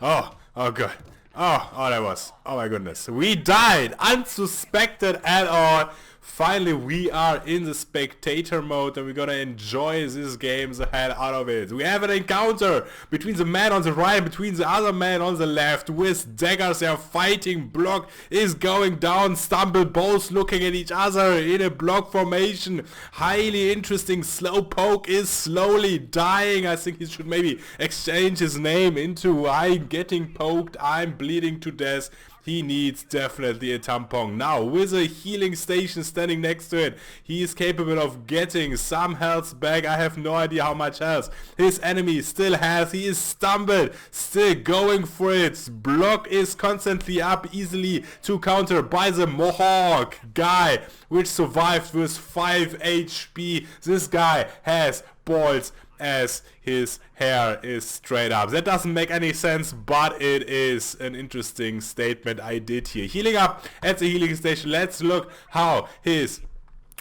Oh god. Oh, that was, oh my goodness. We died, unsuspected at all. Finally, we are in the spectator mode and we're gonna enjoy this game the hell out of it. We have an encounter between the man on the right and between the other man on the left with daggers. They are fighting. Block is going down. Stumble both looking at each other in a block formation. Highly interesting. Slowpoke is slowly dying. I think he should maybe exchange his name into I'm getting poked, I'm bleeding to death. He needs definitely a tampon. Now, with a healing station standing next to it, he is capable of getting some health back. I have no idea how much health his enemy still has. He is stumbled, still going for it. Block is constantly up, easily to counter by the Mohawk guy, which survived with 5 HP. This guy has balls as his hair is straight up. That doesn't make any sense, but it is an interesting statement I did here. Healing up at the healing station. Let's look how his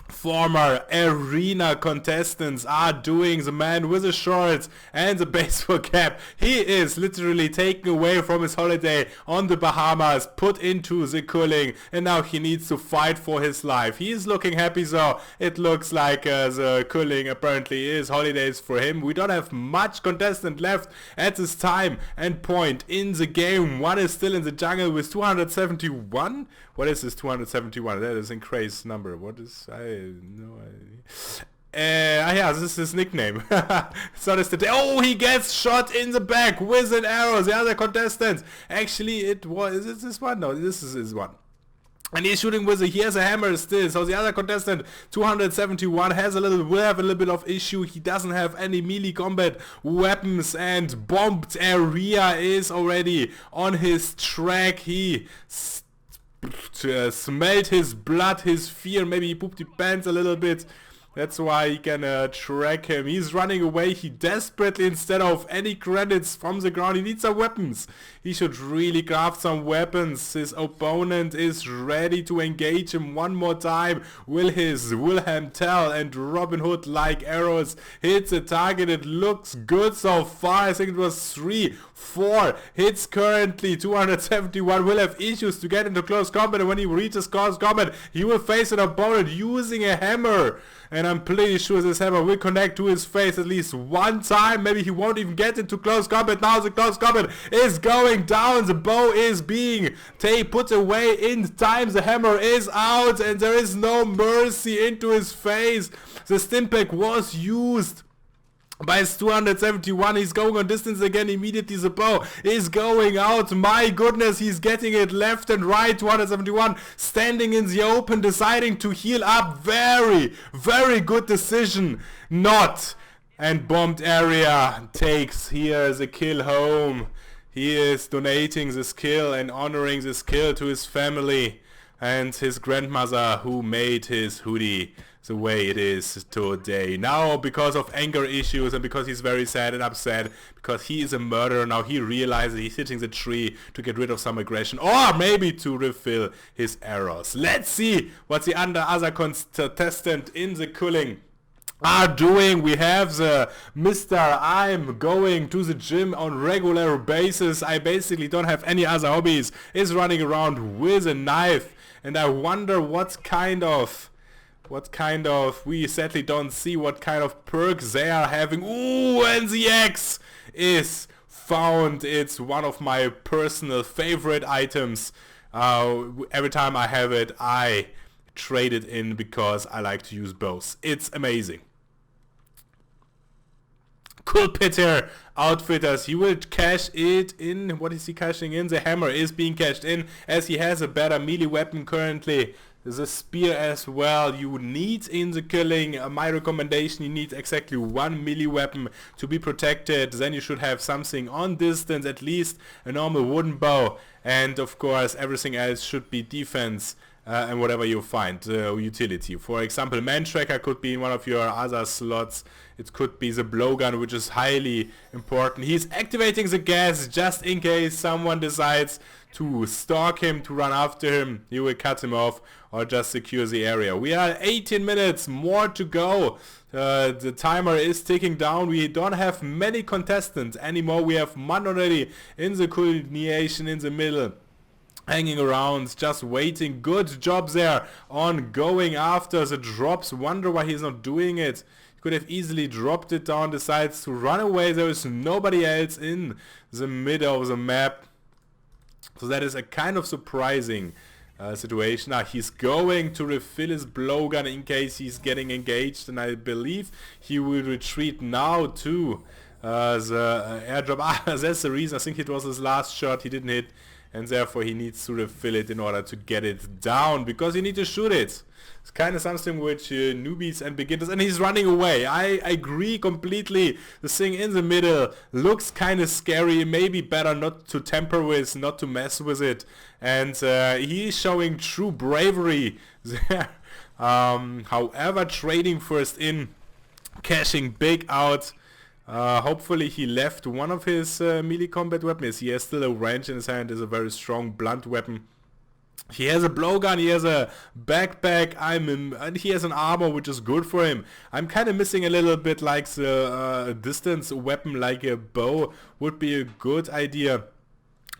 former arena contestants are doing. The man with the shorts and the baseball cap, he is literally taken away from his holiday on the Bahamas, put into the Culling, and now he needs to fight for his life. He is looking happy, so it looks like the Culling apparently is holidays for him. We don't have much contestant left at this time and point in the game. One is still in the jungle with 271. What is this 271? That is a crazy number. What is, I no idea. Yeah, this is his nickname. So that's the oh, he gets shot in the back with an arrow. The other contestants, actually, it was, is it this one? No, this is his one. And he's shooting with he has a hammer still. So the other contestant, 271, will have a little bit of issue. He doesn't have any melee combat weapons, and bombed area is already on his track. He smelled his blood, his fear. Maybe he pooped his pants a little bit. That's why he can track him. He's running away. He desperately, instead of any credits from the ground, he needs some weapons. He should really craft some weapons. His opponent is ready to engage him one more time. Will his Wilhelm Tell and Robin Hood like arrows hit the target? It looks good so far. I think it was 3-4 hits currently. 271 will have issues to get into close combat, and when he reaches close combat, he will face an opponent using a hammer. And I'm pretty sure this hammer will connect to his face at least one time. Maybe he won't even get into close combat. Now the close combat is going down. The bow is being put away in time. The hammer is out and there is no mercy into his face. The stimpack was used by 271. He's going on distance again. Immediately the bow is going out. My goodness, he's getting it left and right. 271 standing in the open, deciding to heal up. Very, very good decision. Not. And bombed area takes here the kill home. He is donating this kill and honoring this kill to his family and his grandmother who made his hoodie the way it is today. Now, because of anger issues and because he's very sad and upset, because he is a murderer, now he realizes he's hitting the tree to get rid of some aggression, or maybe to refill his arrows. Let's see what the other contestant in the Culling are doing. We have the Mr. I'm going to the gym on regular basis. I basically don't have any other hobbies. Is running around with a knife, and I wonder what kind of, we sadly don't see what kind of perks they are having. Ooh, and the axe is found. It's one of my personal favorite items. Every time I have it, I trade it in because I like to use bows. It's amazing. Cool Pitter Outfitters, he will cash it in. What is he cashing in? The hammer is being cashed in as he has a better melee weapon currently. The spear as well. You need in the Culling, my recommendation, you need exactly one melee weapon to be protected. Then you should have something on distance, at least a normal wooden bow, and of course everything else should be defense. And whatever you find, utility. For example, man tracker could be in one of your other slots. It could be the blowgun, which is highly important. He's activating the gas just in case someone decides to stalk him, to run after him. He will cut him off or just secure the area. We are 18 minutes more to go. The timer is ticking down. We don't have many contestants anymore. We have one already in the culmination in the middle, hanging around, just waiting. Good job there on going after the drops. Wonder why he's not doing it. He could have easily dropped it down, decides to run away. There is nobody else in the middle of the map. So that is a kind of surprising situation. He's going to refill his blowgun in case he's getting engaged, and I believe he will retreat now to the airdrop. That's the reason. I think it was his last shot. He didn't hit, and therefore he needs to refill it in order to get it down, because you need to shoot it. It's kind of something which newbies and beginners, and he's running away. I agree completely. The thing in the middle looks kind of scary. Maybe better not to tamper with, not to mess with it. And he's showing true bravery there. However, trading first in, cashing big out. Hopefully he left one of his melee combat weapons. He has still a wrench in his hand. Is a very strong blunt weapon. He has a blowgun, he has a backpack, and he has an armor, which is good for him. I'm kind of missing a little bit like the distance weapon, like a bow would be a good idea.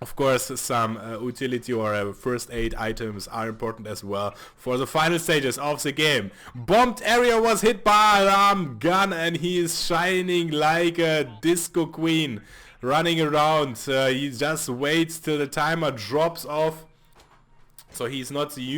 Of course, some utility or first aid items are important as well for the final stages of the game. Bombed area was hit by alarm gun, and he is shining like a disco queen, running around. He just waits till the timer drops off. So he's not the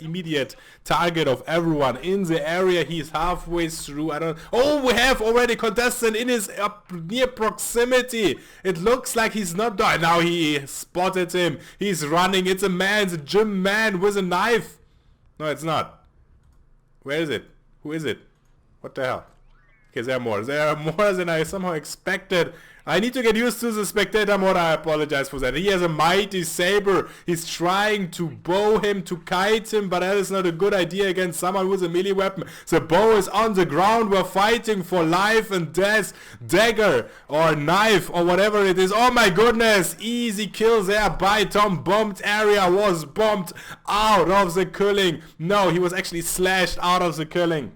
immediate target of everyone in the area. He's halfway through. Oh, we have already contestant in his near proximity. It looks like he's not dying. Now he spotted him. He's running. It's a man, it's a gym man with a knife. No, it's not. Where is it? Who is it? What the hell? Okay, there are more. There are more than I somehow expected. I need to get used to the spectator mode. I apologize for that. He has a mighty saber. He's trying to bow him, to kite him, but that is not a good idea against someone with a melee weapon. The bow is on the ground. We're fighting for life and death. Dagger or knife or whatever it is. Oh my goodness. Easy kill there by Tom. Bombed area was bombed out of the Culling. No, he was actually slashed out of the Culling.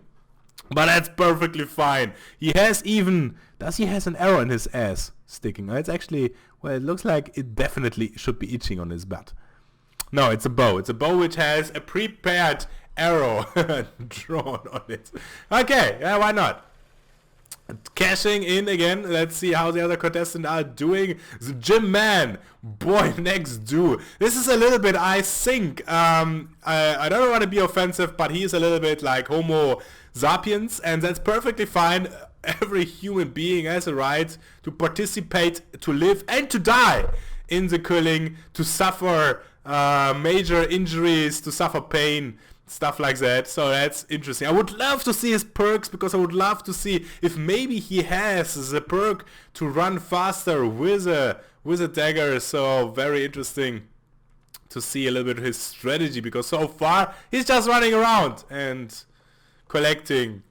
But that's perfectly fine. He has even... Does he has an arrow in his ass sticking? It's actually... Well, it looks like it definitely should be itching on his butt. No, it's a bow. It's a bow which has a prepared arrow drawn on it. Okay, yeah, why not? Cashing in again. Let's see how the other contestants are doing. The gym man, boy next door. This is a little bit, I think, I don't want to be offensive, but he's a little bit like Homo sapiens, and that's perfectly fine. Every human being has a right to participate, to live and to die in the Culling, to suffer major injuries, to suffer pain, stuff like that. So that's interesting. I would love to see his perks, because I would love to see if maybe he has the perk to run faster with a dagger. So very interesting to see a little bit of his strategy, because so far he's just running around and collecting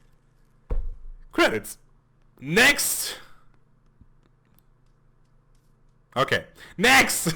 credits. Next. Okay. Next.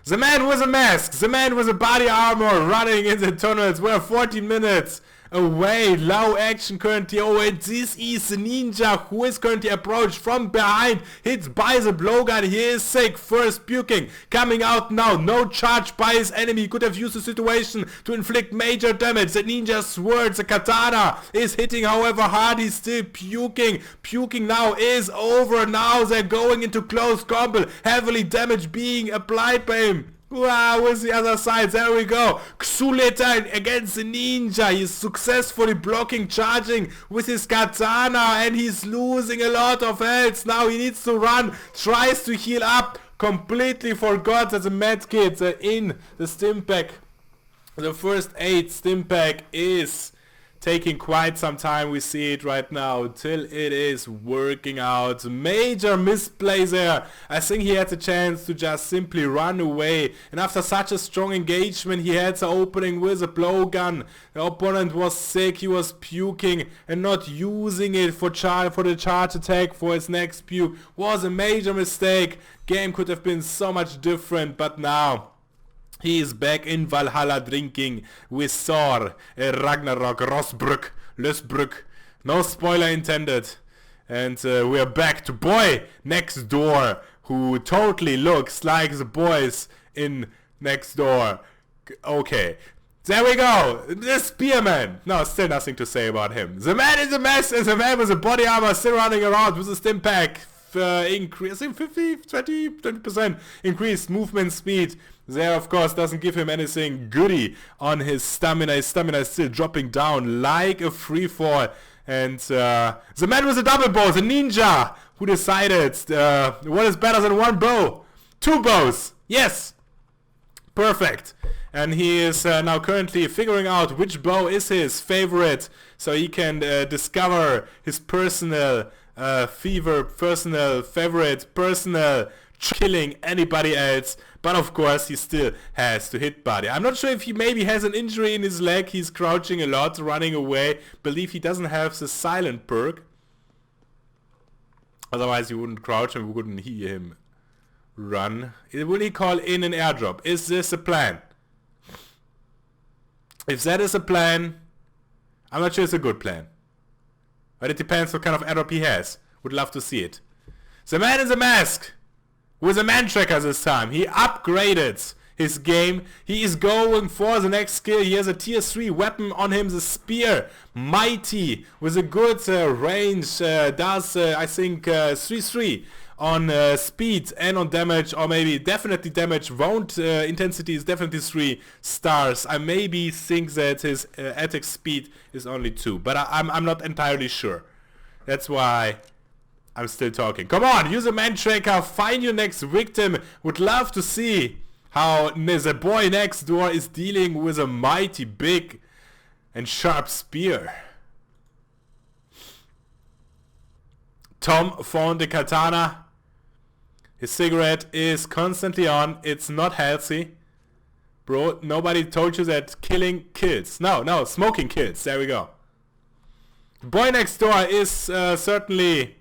The man with a mask. The man with a body armor running in the tunnels. We're 40 minutes away. Low action currently. Oh, and this is the ninja who is currently approached from behind. Hit by the blowgun. He is sick. First puking. Coming out now. No charge by his enemy. He could have used the situation to inflict major damage. The ninja sword, the katana, is hitting however hard. He's still puking. Puking now is over. Now they're going into close combat. Heavily damage being applied by him. Wow, with the other side, there we go. Xuleta against the ninja. He's successfully blocking, charging with his katana, and he's losing a lot of health. Now he needs to run, tries to heal up. Completely forgot that the medkits are in the stim pack. The first aid stim pack is taking quite some time. We see it right now till it is working out. Major misplay there. I think he had the chance to just simply run away, and after such a strong engagement he had the opening with a blowgun. The opponent was sick, he was puking, and not using it for the charge attack for his next puke was a major mistake. Game could have been so much different, but now he is back in Valhalla drinking with Thor, Ragnarok, Rosbrück, Lösbrück. No spoiler intended. And we are back to boy next door, who totally looks like the boys in next door. Okay. There we go. The Spearman. No, still nothing to say about him. The man is a mess, and the man with the body armor still running around with a stim pack. Increasing 20% increased movement speed. There, of course, doesn't give him anything goody on his stamina. His stamina is still dropping down like a free fall. And the man with the double bow, the ninja, who decided what is better than one bow? Two bows. Yes. Perfect. And he is now currently figuring out which bow is his favorite, so he can discover his personal favorite, killing anybody else. But of course he still has to hit body. I'm not sure if he maybe has an injury in his leg. He's crouching a lot, running away. Believe he doesn't have the silent perk. Otherwise you wouldn't crouch and we wouldn't hear him run. Will he call in an airdrop? Is this a plan? If that is a plan, I'm not sure it's a good plan. But it depends what kind of airdrop he has. Would love to see it. The man in the mask, with a man tracker this time. He upgraded his game. He is going for the next skill. He has a tier 3 weapon on him, the spear. Mighty, with a good range. Does, I think, 3-3 on speed and on damage, or maybe definitely damage. Wound intensity is definitely 3 stars. I maybe think that his attack speed is only 2, but I'm not entirely sure. That's why I'm still talking. Come on, use a man tracker, find your next victim. Would love to see how the boy next door is dealing with a mighty big and sharp spear. Tom found the katana. His cigarette is constantly on. It's not healthy. Bro, nobody told you that killing kills. No, smoking kills. There we go. The boy next door is certainly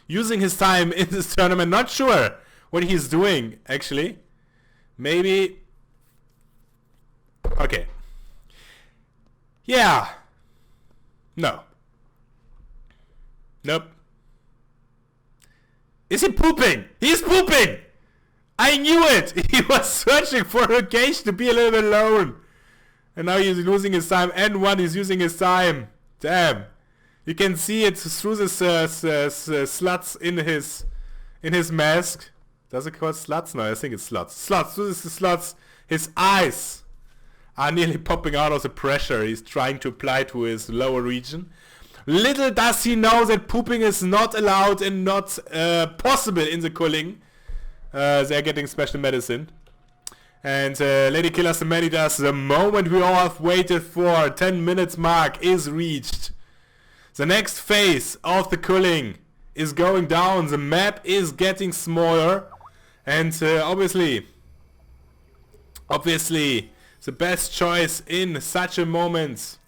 using his time in this tournament. Not sure what he's doing, actually. Maybe... Okay. Yeah. No. Nope. Is he pooping? He's pooping! I knew it! He was searching for a cage to be a little bit alone. And now he's losing his time. And one is using his time. Damn. You can see it through the sluts in his mask. Does it call sluts? No, I think it's sluts. Sluts. Through the sluts. His eyes are nearly popping out of the pressure he's trying to apply to his lower region. Little does he know that pooping is not allowed and not possible in the Culling. They're getting special medicine. And Lady Killer Semenidas, the moment we all have waited for, 10 minutes mark, is reached. The next phase of the Culling is going down. The map is getting smaller. And obviously, the best choice in such a moment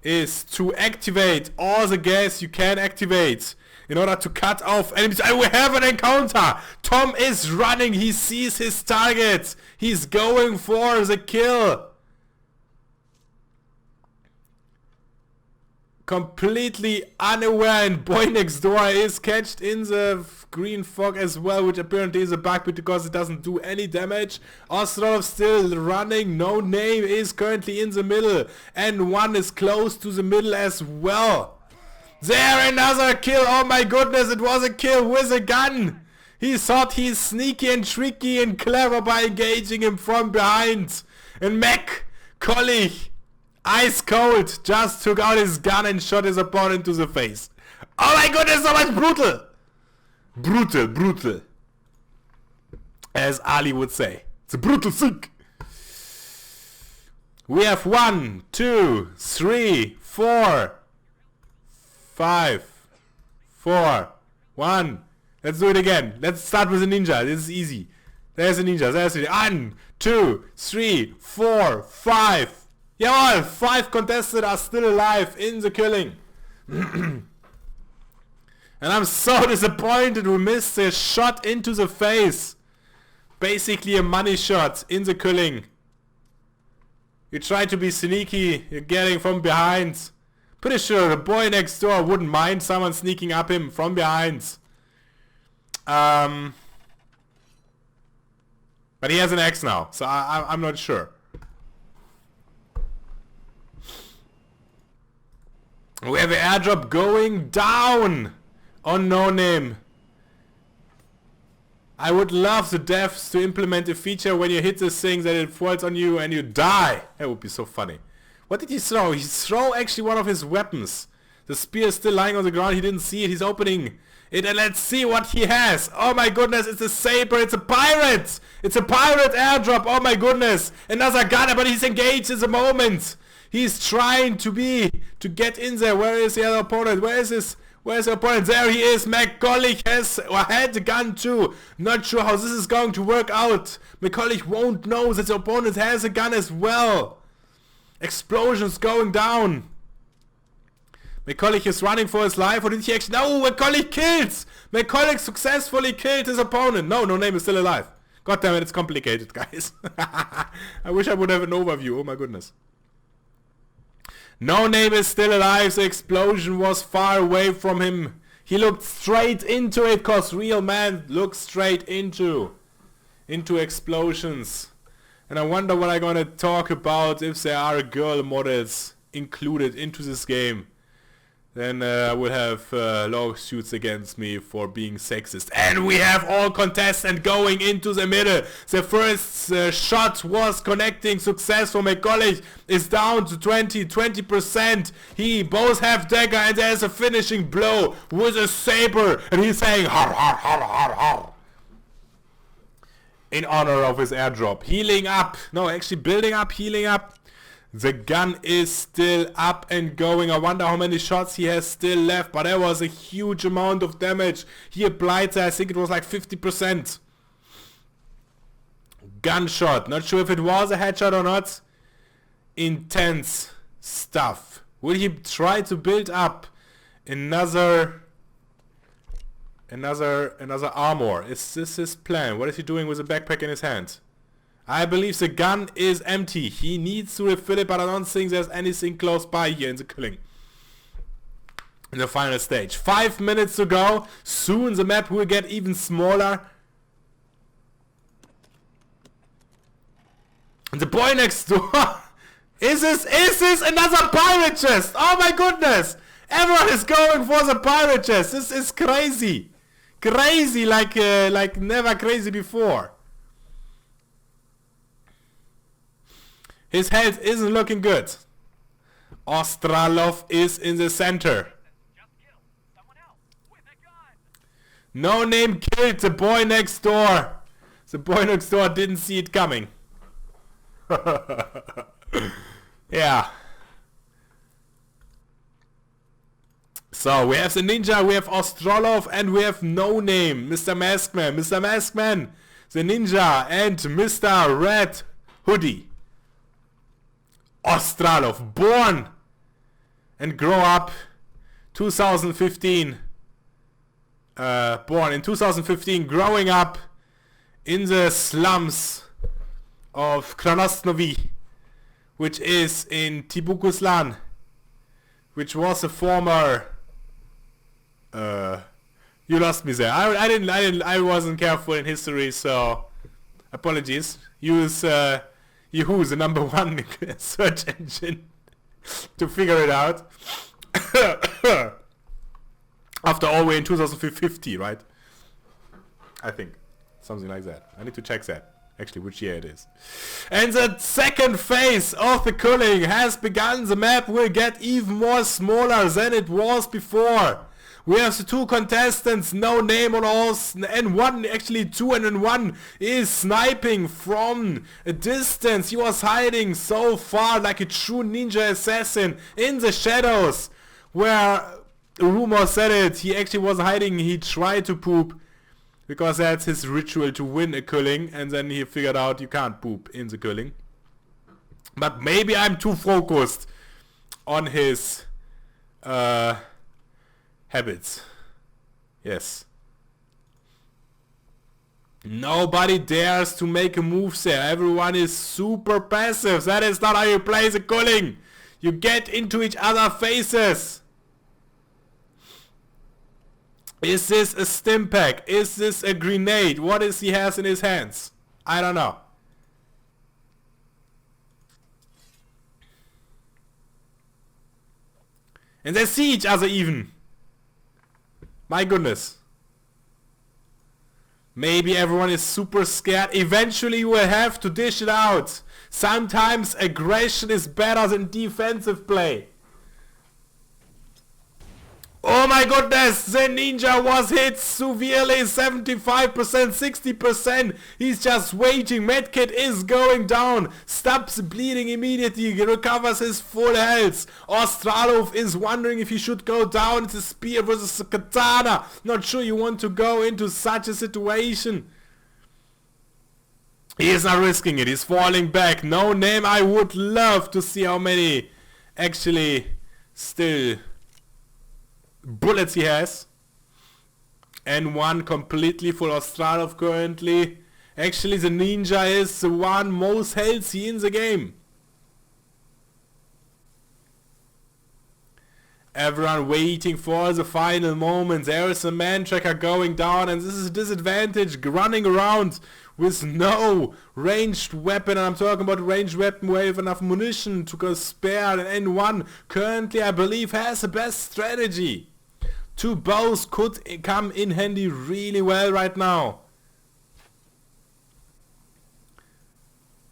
is to activate all the gas you can activate in order to cut off enemies. And we have an encounter. Tom is running. He sees his target. He's going for the kill. Completely unaware, and boy next door is catched in the green fog as well, which apparently is a bug because it doesn't do any damage. Ostrov still running. No Name is currently in the middle, and one is close to the middle as well. There, another kill. Oh my goodness, it was a kill with a gun. He thought he's sneaky and tricky and clever by engaging him from behind. And Mac Culling, ice cold, just took out his gun and shot his opponent to the face. Oh my goodness, so much brutal. Brutal. As Ali would say. It's a brutal thing. We have 1, 2, 3, 4, 5, 4, 1. Let's do it again. Let's start with a ninja. This is easy. There's a ninja. There's a 1, 2, 3, 4, 5. Yeah, 5 contestants are still alive in the killing. And I'm so disappointed we missed a shot into the face. Basically a money shot in the killing. You try to be sneaky, you're getting from behind. Pretty sure the boy next door wouldn't mind someone sneaking up him from behind. But he has an axe now, so I'm not sure. We have an airdrop going down on No Name. I would love the devs to implement a feature when you hit this thing that it falls on you and you die. That would be so funny. What did he throw? He threw actually one of his weapons. The spear is still lying on the ground. He didn't see it. He's opening it and let's see what he has. Oh my goodness, it's a saber. It's a pirate. It's a pirate airdrop. Oh my goodness. Another gunner, but he's engaged in the moment. He's trying to get in there. Where is the other opponent? Where's the opponent? There he is. McCulling had the gun too. Not sure how this is going to work out. McCulling won't know that the opponent has a gun as well. Explosions going down. McCulling is running for his life. Or did he actually? No, McCulling kills. McCulling successfully killed his opponent. No, No Name is still alive. God damn it, it's complicated, guys. I wish I would have an overview. Oh my goodness. No Name is still alive. The explosion was far away from him. He looked straight into it, cause real man looks straight into explosions. And I wonder what I'm gonna talk about if there are girl models included into this game. Then I will have lawsuits against me for being sexist. And we have all contestants going into the middle. The first shot was connecting. Success for McCulling is down to 20%. He both have dagger and there's a finishing blow with a saber. And he's saying har har har har har. In honor of his airdrop. Healing up. No, actually building up, healing up. The gun is still up and going. I wonder how many shots he has still left. But there was a huge amount of damage. He applied, I think it was like 50%. Gunshot. Not sure if it was a headshot or not. Intense stuff. Will he try to build up another armor? Is this his plan? What is he doing with a backpack in his hand? I believe the gun is empty. He needs to refill it, but I don't think there's anything close by here in the killing. In the final stage. 5 minutes to go. Soon the map will get even smaller. And the boy next door. Is this another pirate chest? Oh my goodness. Everyone is going for the pirate chest. This is crazy. Crazy like never crazy before. His health isn't looking good. Ostralov is in the center. No Name killed the boy next door. The boy next door didn't see it coming. Yeah. So we have the ninja, we have Ostralov, and we have No Name. Mr. Maskman. Mr. Maskman, the ninja, and Mr. Red Hoodie. Ostralov, born and grow up 2015. Born in 2015, growing up in the slums of Krasnovi, which is in Tibukuslan, which was a former. You lost me there. I wasn't careful in history, so apologies. Use Yahoo, the #1 search engine, to figure it out. After all, we're in 2050, right? I think. Something like that. I need to check that. Actually, which year it is. And the second phase of the culling has begun. The map will get even more smaller than it was before. We have the 2 contestants, no name on horse, and one, actually 2, and then one is sniping from a distance. He was hiding so far like a true ninja assassin in the shadows, where the rumor said it. He actually was hiding, he tried to poop, because that's his ritual to win a Culling, and then he figured out you can't poop in the Culling. But maybe I'm too focused on his habits. Yes. Nobody dares to make a move there. Everyone is super passive. That is not how you play the Culling. You get into each other's faces. Is this a stim pack? Is this a grenade? What is he has in his hands? I don't know. And they see each other even. My goodness. Maybe everyone is super scared. Eventually you will have to dish it out. Sometimes aggression is better than defensive play. Oh my goodness, the ninja was hit severely, 75%, 60%. He's just waiting. Medkit is going down. Stops bleeding immediately. He recovers his full health. Ostralov is wondering if he should go down. It's a spear versus a katana. Not sure you want to go into such a situation. He is not risking it. He's falling back. No name. I would love to see how many actually still bullets he has, and one completely full of Stralov currently. Actually the ninja is the one most healthy in the game. Everyone waiting for the final moment. There is a man tracker going down, and this is a disadvantage, running around with no ranged weapon. And I'm talking about ranged weapon where you have enough munition to go spare, and one currently I believe has the best strategy. 2 bows could come in handy really well right now.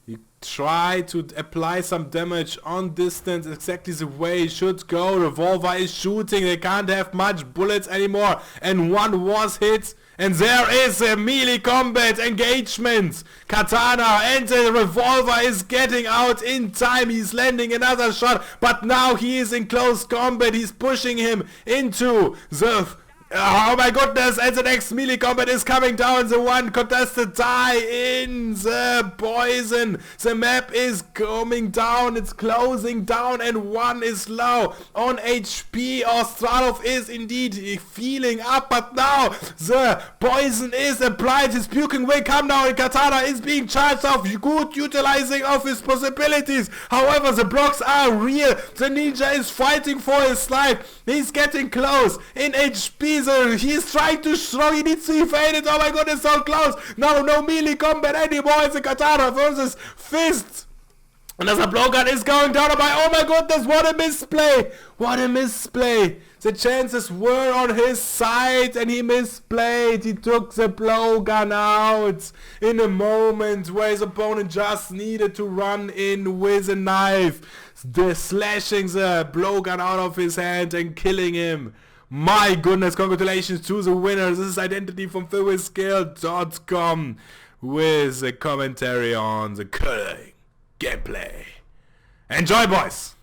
You try to apply some damage on distance, exactly the way it should go. Revolver is shooting, they can't have much bullets anymore, and one was hit. And there is a melee combat engagement. Katana and the revolver is getting out in time. He's landing another shot, but now he is in close combat. He's pushing him into the... oh my goodness, and the next melee combat is coming down. The one contested die in the poison. The map is coming down, it's closing down, and one is low on HP. Ostralov is indeed feeling up, but now the poison is applied. His puking will come now, and Katana is being charged off. Good utilizing of his possibilities. However, the blocks are real. The ninja is fighting for his life. He's getting close in HP. He's trying to throw, he needs to evade it. Oh my goodness, so close. No melee combat anymore. It's a katana versus fist. Another blowgun is going down. Oh my goodness, what a misplay. What a misplay. The chances were on his side and he misplayed. He took the blowgun out in a moment where his opponent just needed to run in with a knife, slashing the blowgun out of his hand and killing him. My goodness, congratulations to the winner. This is Identity from FilmWithSkill.com with a commentary on the Culling gameplay. Enjoy, boys!